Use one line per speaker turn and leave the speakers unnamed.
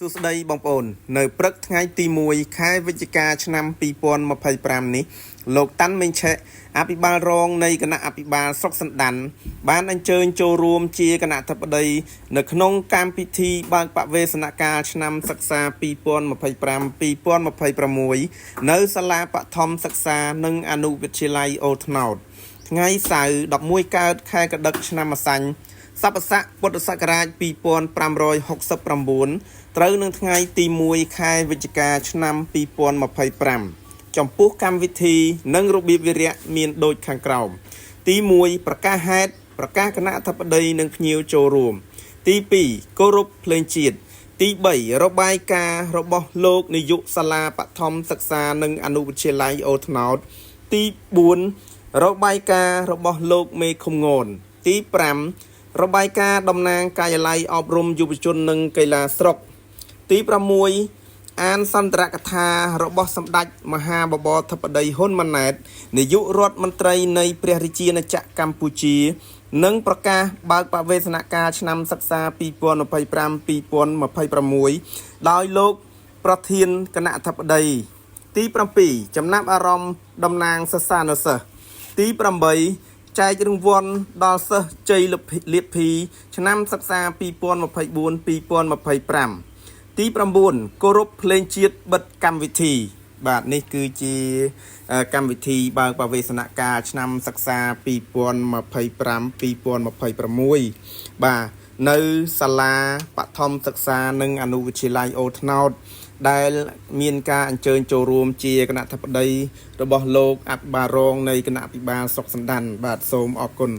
សួស្តីបងប្អូននៅព្រឹកថ្ងៃទី1ខែវិច្ឆិកាឆ្នាំ2025នេះលោកតាន់មេងឆេអភិបាលរងនៃគណៈអភិបាលស្រុកសណ្ដានបានអញ្ជើញចូលរួមជាគណៈអធិបតីនៅក្នុងកម្មពិធីបើកបវេសនកាលឆ្នាំសិក្សា2025-2026នៅសាលាបឋមសិក្សានិងអនុវិទ្យាល័យអូថ្នោតថ្ងៃសៅរ៍11កើតខែកដឹកឆ្នាំម្សាញ់ស័ព្ទស័កពុទ្ធសករាជ2569ត្រូវនឹងថ្ងៃទី1ខែវិច្ឆិកាឆ្នាំ2025ចំពោះកម្មវិធីនិងរបៀបវារៈមានដូចខាងក្រោមទី1ប្រកាសហេតុប្រកាសគណៈអធិបតីនិងភ្ញៀវចូលរួមទី2គោរពភ្លេងជាតិទី3របាយការណ៍របស់លោកនាយកសាលាបឋមសិក្សានិងអនុវិទ្យាល័យអូថ្នោតទី4របាយការណ៍របស់លោកមេឃុំងនទី5របាយការណ៍តំណាងការិយាល័យអប់រំយុវជននិងកីឡាស្រុកទី6អានសន្ទរកថារបស់សម្ដេចមហាបបរធិបតីហ៊ុនម៉ាណែតនាយករដ្ឋមន្ត្រីនៃព្រះរាជាណាចក្រកម្ពុជានិងប្រកាសបើកបវេសនកាលឆ្នាំសិក្សា2025-2026ដោយលោកប្រធានគណៈអធិបតីទី7ចំណាប់អារម្មណ៍តំណាងសិស្សានុសិស្សទី8ចែករង្វាន់ដល់សិស្សជ័យលាភីឆ្នាំសិក្សា2024-2025ទី9គោរពភ្លេងជាតិបិទកម្មវិធីបាទនេះគឺជាកម្មវិធីបើកបវេសនកាលឆ្នាំសិក្សា2025-2026បាទនៅសាលាបឋមសិក្សានិងអនុវិទ្យាល័យអូថ្នោតដែលមានការអញ្ជើញចូលរួមជាគណៈអធិបតីរបស់លោកអភិបាលរងនៃគណៈអភិបាលស្រុកសណ្ដានបាទសូមអរគុណ